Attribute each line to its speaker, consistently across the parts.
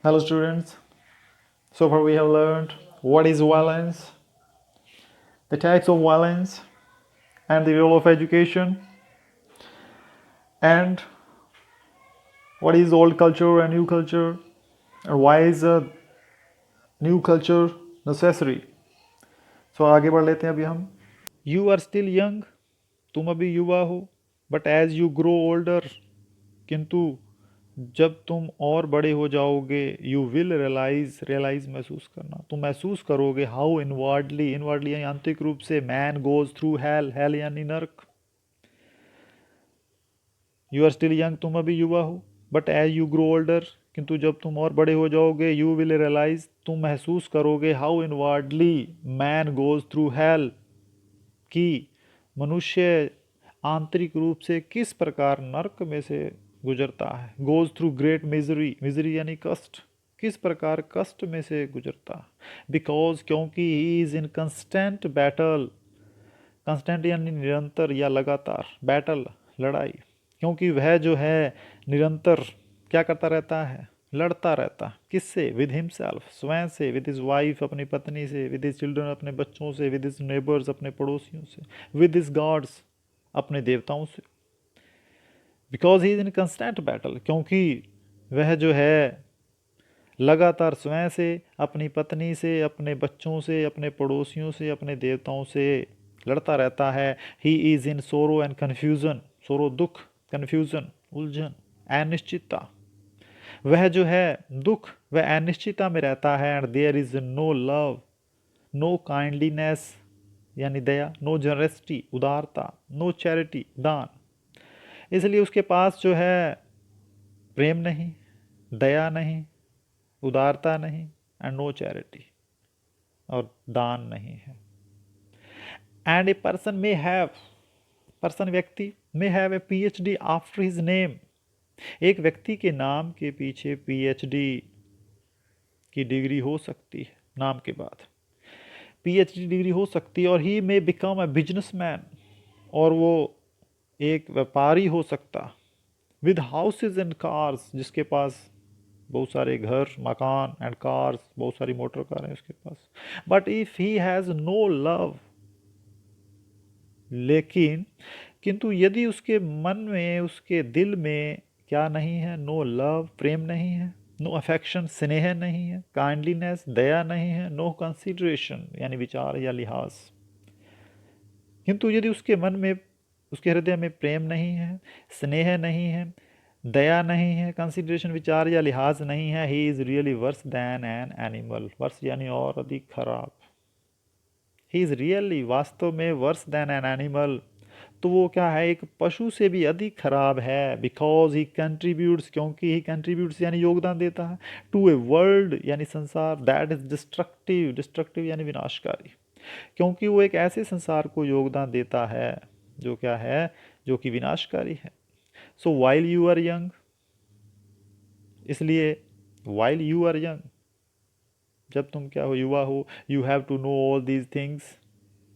Speaker 1: Hello, students. So far, we have learned what is violence, the types of violence, and the role of education, and what is old culture and new culture, and why is a new culture necessary. So आगे बढ़ लेते हैं अभी हम. You are still young, तुम अभी युवा हो, but as you grow older, किंतु जब तुम और बड़े हो जाओगे, यू विल रियलाइज महसूस करना, तुम महसूस करोगे हाउ इनवर्डली यानी आंतरिक रूप से मैन गोज थ्रू हेल यानी नरक. यू आर स्टिल यंग, तुम अभी युवा हो, but as you grow older, किंतु जब तुम और बड़े हो जाओगे, यू विल रियलाइज, तुम महसूस करोगे how inwardly man goes through hell, कि मनुष्य आंतरिक रूप से किस प्रकार नरक में से गुजरता है. गोज थ्रू ग्रेट मिजरी यानी कष्ट, किस प्रकार कष्ट में से गुजरता है. बिकॉज क्योंकि he is in constant battle, constant यानी निरंतर या लगातार, बैटल लड़ाई, क्योंकि वह जो है निरंतर क्या करता रहता है, लड़ता रहता. किससे? विद हिमसेल्फ, स्वयं से, विद हिज वाइफ अपनी पत्नी से, विद हिज चिल्ड्रन अपने बच्चों से, विद हिज नेबर्स अपने पड़ोसियों से, विद हिज गॉड्स अपने देवताओं से. Because he is in constant battle, क्योंकि वह जो है लगातार स्वयं से, अपनी पत्नी से, अपने बच्चों से, अपने पड़ोसियों से, अपने देवताओं से लड़ता रहता है. ही is in sorrow and confusion, सोरो दुख, कन्फ्यूजन उलझन, अनिश्चितता, वह जो है दुख वह अनिश्चितता में रहता है. And there is no love, no kindliness यानी दया, नो जनरसिटी उदारता, नो चैरिटी दान. इसलिए उसके पास जो है प्रेम नहीं, दया नहीं, उदारता नहीं, एंड नो चैरिटी और दान नहीं है. And a person may have, person व्यक्ति, may have a PhD after his name, एक व्यक्ति के नाम के पीछे PhD की डिग्री हो सकती है, नाम के बाद PhD डिग्री हो सकती है. और ही मे बिकम अ बिजनेसमैन, और वो एक व्यापारी हो सकता, विद हाउसेज एंड कार्स, जिसके पास बहुत सारे घर मकान, एंड कार्स बहुत सारी मोटर कार हैं उसके पास. But if he has no love, लेकिन किंतु यदि उसके मन में, उसके दिल में क्या नहीं है, नो लव प्रेम नहीं है, नो अफेक्शन स्नेह नहीं है, काइंडलीनेस दया नहीं है, नो कंसिडरेशन यानी विचार या लिहाज, किंतु यदि उसके मन में, उसके हृदय में प्रेम नहीं है, स्नेह नहीं है, दया नहीं है, कंसिडरेशन विचार या लिहाज नहीं है, he is really worse than an animal, worse यानी और अधिक खराब. ही इज़ रियली वास्तव में वर्स दैन एन एनिमल, तो वो क्या है, एक पशु से भी अधिक खराब है. बिकॉज ही कंट्रीब्यूट्स, क्योंकि ही कंट्रीब्यूट्स यानी योगदान देता है, टू ए वर्ल्ड यानी संसार, दैट इज डिस्ट्रक्टिव, डिस्ट्रक्टिव यानी विनाशकारी, क्योंकि वो एक ऐसे संसार को योगदान देता है जो क्या है, जो कि विनाशकारी है. So while you are young, इसलिए वाइल यू आर यंग, जब तुम क्या हो, युवा हो, you have to know all these things,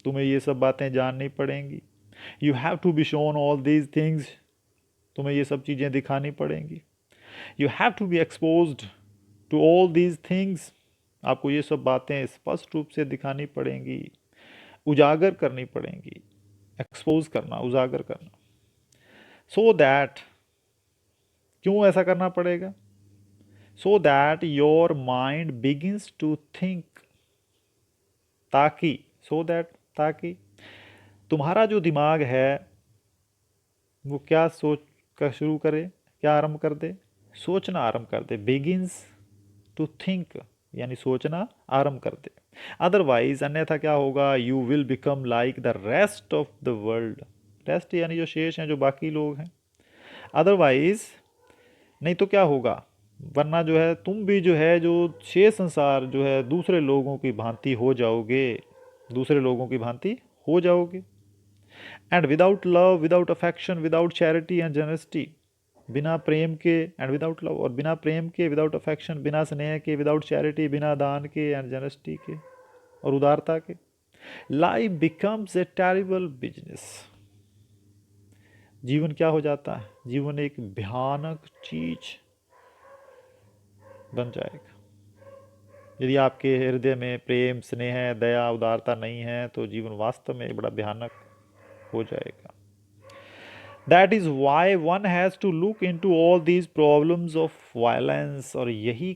Speaker 1: तुम्हें ये सब बातें जाननी पड़ेंगी. You have to be shown all these things, तुम्हें ये सब चीज़ें दिखानी पड़ेंगी. You have to be exposed to all these things, आपको ये सब बातें स्पष्ट रूप से दिखानी पड़ेंगी, उजागर करनी पड़ेंगी. एक्सपोज करना, उजागर करना. सो दैट, क्यों ऐसा करना पड़ेगा? So that your mind begins to think, ताकि, सो दैट ताकि तुम्हारा जो दिमाग है वो क्या सोच कर शुरू करे, क्या आरंभ कर दे, सोचना आरंभ कर दे. बिगिंस टू थिंक यानी सोचना आरंभ कर दे. अदरवाइज अन्यथा क्या होगा, you will become like the rest of the world, rest यानी जो शेष हैं, जो बाकी लोग हैं. अदरवाइज नहीं तो क्या होगा, वरना जो है तुम भी जो है, जो शेष संसार जो है दूसरे लोगों की भांति हो जाओगे, दूसरे लोगों की भांति हो जाओगे. And without love, without affection, without charity and generosity, बिना प्रेम के, एंड विदाउट लव और बिना प्रेम के, विदाउट अफेक्शन बिना स्नेह के, विदाउट चैरिटी बिना दान के, एंड जनरसिटी के और उदारता के, life becomes a terrible business, जीवन क्या हो जाता है, जीवन एक भयानक चीज, बन जाएगा। यदि आपके हृदय में प्रेम, स्नेह, दया, उदारता नहीं है तो जीवन वास्तव में बड़ा भयानक हो जाएगा। That is why one has to look into all these problems of violence. और यही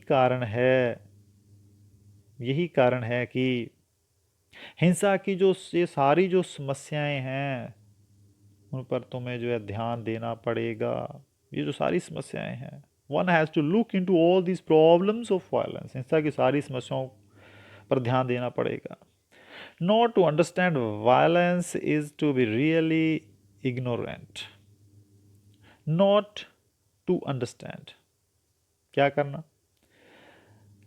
Speaker 1: कारण है कि हिंसा की जो ये सारी जो समस्याएं हैं उन पर तुम्हें जो है ध्यान देना पड़ेगा। ये जो सारी समस्याएं हैं, one has to look into all this problems of violence, हिंसा की सारी समस्याओं पर ध्यान देना पड़ेगा। Not to understand violence is to be really ignorant. Not to understand, क्या करना,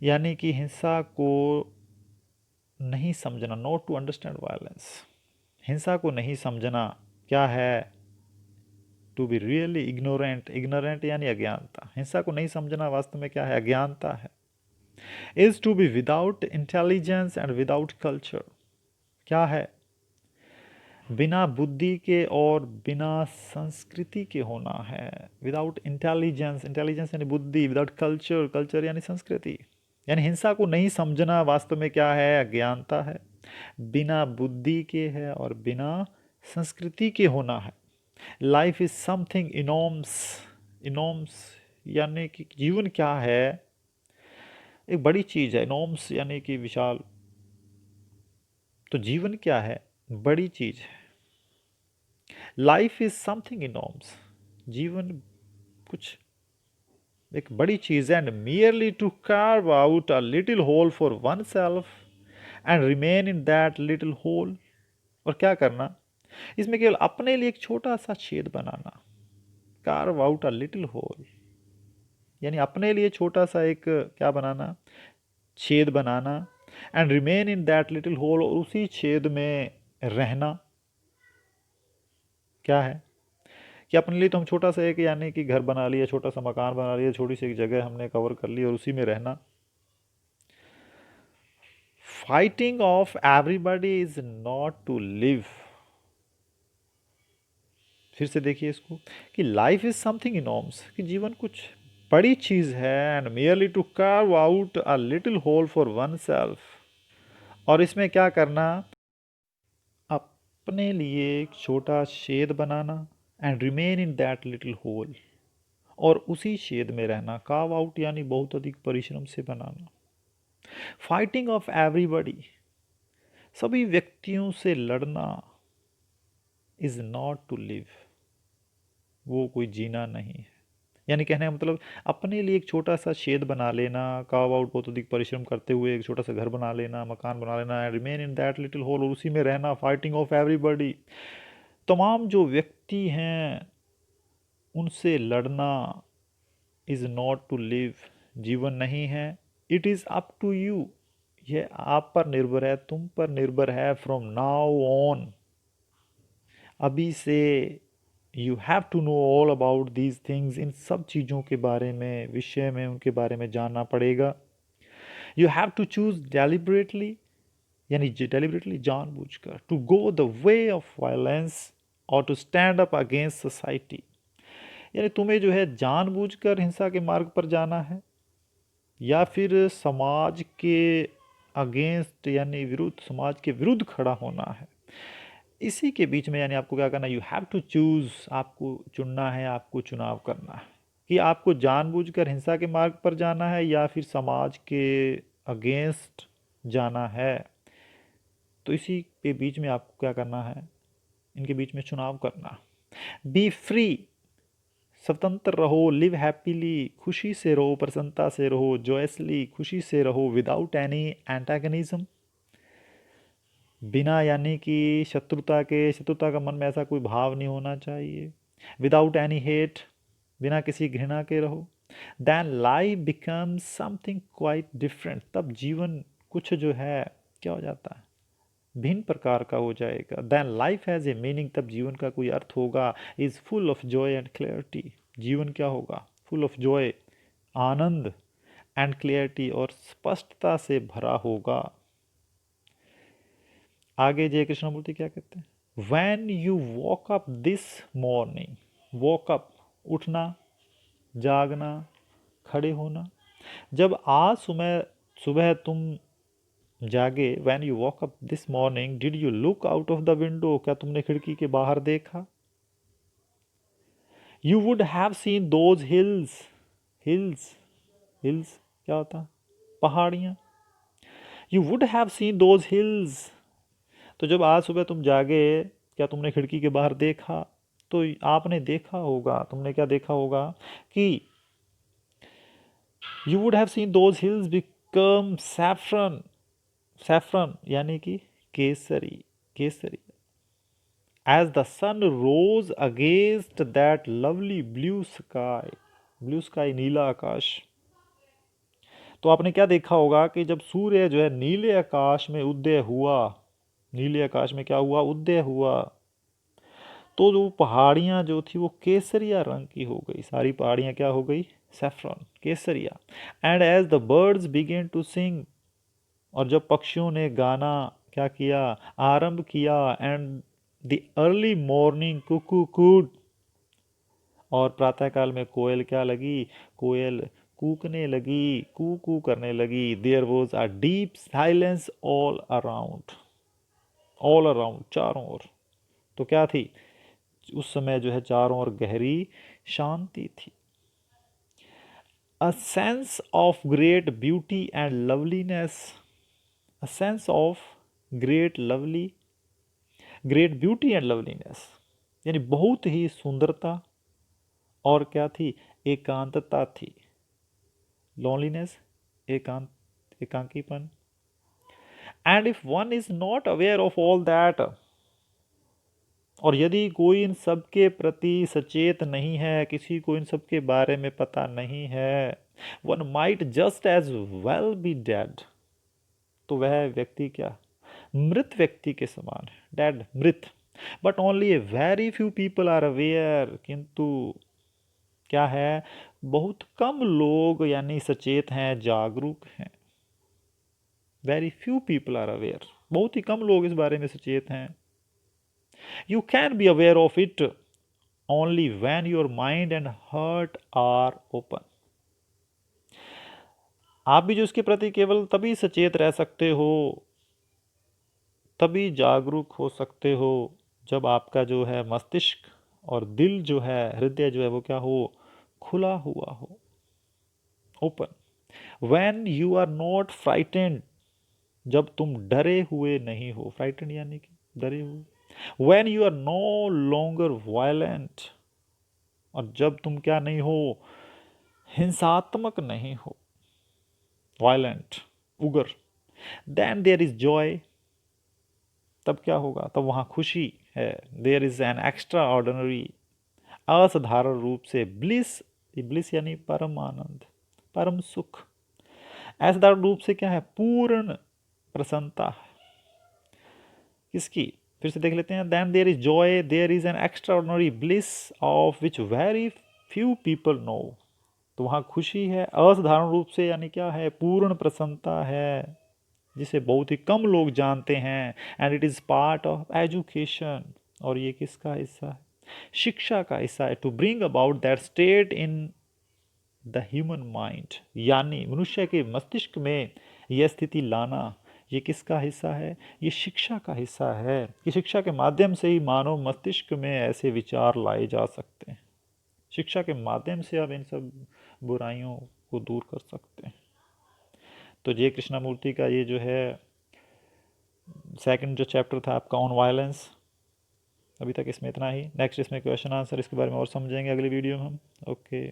Speaker 1: यानी कि हिंसा को नहीं समझना। नॉट टू अंडरस्टैंड वायलेंस, हिंसा को नहीं समझना क्या है? To be really ignorant, ignorant यानी अज्ञानता। हिंसा को नहीं समझना वास्तव में क्या है? अज्ञानता है। Is to be without intelligence and without culture, क्या है? बिना बुद्धि के और बिना संस्कृति के होना है। विदाउट इंटेलिजेंस, इंटेलिजेंस यानी बुद्धि, विदाउट कल्चर, कल्चर यानी संस्कृति। यानी हिंसा को नहीं समझना वास्तव में क्या है? अज्ञानता है। बिना बुद्धि के है और बिना संस्कृति के होना है। लाइफ इज समथिंग इनॉर्म्स, इनॉर्म्स यानी कि जीवन क्या है? एक बड़ी चीज है। इनॉर्म्स यानी कि विशाल। तो जीवन क्या है? बड़ी चीज है। लाइफ इज समथिंग इनॉर्म्स, जीवन कुछ एक बड़ी चीज है। And merely to carve out a little hole for oneself and remain in that little hole. और क्या करना? इसमें केवल अपने लिए एक छोटा सा छेद बनाना। Carve out a little hole यानी अपने लिए छोटा सा एक क्या बनाना? छेद बनाना। And remain in that little hole, और उसी छेद में रहना। क्या है कि अपने लिए तो हम छोटा सा एक यानी कि घर बना लिया, छोटा सा मकान बना लिया, छोटी सी एक जगह हमने कवर कर ली और उसी में रहना। Fighting off everybody is not to live. फिर से देखिए इसको कि लाइफ इज समथिंग इनॉर्म्स, कि जीवन कुछ बड़ी चीज है। And merely to carve out a little hole for oneself, और इसमें क्या करना? अपने लिए एक छोटा छेद बनाना। And remain in that little hole, और उसी छेद में रहना। कार्व आउट यानी बहुत अधिक परिश्रम से बनाना। फाइटिंग ऑफ एवरीबॉडी, सभी व्यक्तियों से लड़ना। इज नॉट टू लिव, वो कोई जीना नहीं है। यानी कहने का मतलब अपने लिए एक छोटा सा छेद बना लेना, कार्व आउट बहुत अधिक परिश्रम करते हुए एक छोटा सा घर बना लेना, मकान बना लेना। Remain in that little hole, और उसी में रहना। फाइटिंग ऑफ एवरीबॉडी, तमाम जो व्यक्ति हैं उनसे लड़ना। इज नॉट टू लिव, जीवन नहीं है। It is up to you, यह आप पर निर्भर है, तुम पर निर्भर है। फ्रॉम नाउ ऑन, अभी से। You have to know all about these things, इन सब चीज़ों के बारे में, विषय में, उनके बारे में जानना पड़ेगा। You have to choose deliberately, यानी डेलिबरेटली जानबूझकर। To go the way of violence और to stand up against society, यानी तुम्हें जो है जानबूझकर हिंसा के मार्ग पर जाना है या फिर समाज के अगेंस्ट यानी विरुद्ध, समाज के विरुद्ध खड़ा होना है। इसी के बीच में यानी आपको क्या करना? यू हैव टू चूज, आपको चुनना है, आपको चुनाव करना है कि आपको जानबूझकर हिंसा के मार्ग पर जाना है या फिर समाज के अगेंस्ट जाना है। तो इसी के बीच में आपको क्या करना है? इनके बीच में चुनाव करना। बी फ्री, स्वतंत्र रहो। लिव हैप्पीली, खुशी से रहो, प्रसन्नता से रहो। जॉयसली, खुशी से रहो। विदाउट एनी एंटागनिज्म, बिना यानी कि शत्रुता के, शत्रुता का मन में ऐसा कोई भाव नहीं होना चाहिए। विदाउट एनी हेट, बिना किसी घृणा के रहो। Then life becomes something quite different, तब जीवन कुछ जो है क्या हो जाता है? भिन्न प्रकार का हो जाएगा। Then life has a meaning, तब जीवन का कोई अर्थ होगा। Is full of joy and clarity, जीवन क्या होगा? फुल ऑफ जॉय, आनंद, एंड क्लियरिटी, और स्पष्टता से भरा होगा। आगे जय कृष्णमूर्ति क्या कहते हैं? When you walk up this morning, walk up उठना, जागना, खड़े होना। जब आज सुबह सुबह तुम जागे, when you walk up this morning did you look out of the window, क्या तुमने खिड़की के बाहर देखा? You would have seen those hills, hills, hills क्या होता? पहाड़ियाँ। You would have seen those hills. तो जब आज सुबह तुम जागे, क्या तुमने खिड़की के बाहर देखा? तो आपने देखा होगा, तुमने क्या देखा होगा कि you would have seen those hills become saffron, saffron यानी कि केसरी, केसरी, as the sun rose against that lovely blue sky, blue sky नीला आकाश। तो आपने क्या देखा होगा कि जब सूर्य जो है नीले आकाश में उदय हुआ, नीले आकाश में क्या हुआ? उदय हुआ, तो जो पहाड़ियाँ जो थी वो केसरिया रंग की हो गई, सारी पहाड़ियाँ क्या हो गई? सैफरन, केसरिया। And as the birds began to sing, और जब पक्षियों ने गाना क्या किया? आरंभ किया। And the early morning cuckoo cooed, और प्रातःकाल में कोयल क्या लगी? कोयल कूकने लगी, कू कू करने लगी। There was a deep silence all around, all around चारों ओर। तो क्या थी? उस समय जो है चारों ओर गहरी शांति थी। A sense of great beauty and loveliness, a sense of great lovely, great beauty and loveliness, यानी बहुत ही सुंदरता, और क्या थी? एकांतता थी। लोनलीनेस, एकांत, एकांकीपन। And if one is not aware of all that, और यदि कोई इन सब के प्रति सचेत नहीं है, किसी को इन सब के बारे में पता नहीं है, one might just as well be dead, तो वह व्यक्ति क्या? मृत व्यक्ति के समान है, डेड, मृत। But only a very few people are aware, किंतु क्या है? बहुत कम लोग यानी सचेत हैं, जागरूक हैं। Very few people are aware, बहुत ही कम लोग इस बारे में सचेत हैं। You can be aware of it only when your mind and heart are open. आप भी जो इसके प्रति केवल तभी सचेत रह सकते हो, तभी जागरूक हो सकते हो, जब आपका जो है मस्तिष्क और दिल जो है, हृदय जो है वो क्या हो? खुला हुआ हो, open. When you are not frightened, जब तुम डरे हुए नहीं हो, फ्राइटेंड यानी कि डरे हुए। When you are no longer violent, और जब तुम क्या नहीं हो? हिंसात्मक नहीं हो, वायलेंट, उग्र। देन देयर इज जॉय, तब क्या होगा? तब वहाँ खुशी है। There is an extraordinary, असाधारण रूप से ब्लिस, ब्लिस यानी परम आनंद, परम सुख। असाधारण रूप से क्या है? पूर्ण प्रसन्नता। किसकी? फिर से देख लेते हैं। Then there is joy, there is an extraordinary bliss of which very few people know, तो वहाँ खुशी है असाधारण रूप से, यानी क्या है? पूर्ण प्रसन्नता है, जिसे बहुत ही कम लोग जानते हैं। And it is part of education, और ये किसका हिस्सा है? शिक्षा का हिस्सा है। To bring about that state in the human mind, यानी मनुष्य के मस्तिष्क में यह स्थिति लाना, ये किसका हिस्सा है? ये शिक्षा का हिस्सा है, कि शिक्षा के माध्यम से ही मानव मस्तिष्क में ऐसे विचार लाए जा सकते हैं। शिक्षा के माध्यम से आप इन सब बुराइयों को दूर कर सकते हैं। तो जय कृष्णामूर्ति का ये जो है सेकंड जो चैप्टर था आपका ऑन वायलेंस, अभी तक इसमें इतना ही। नेक्स्ट इसमें क्वेश्चन आंसर इसके बारे में और समझेंगे अगली वीडियो में हम। ओके।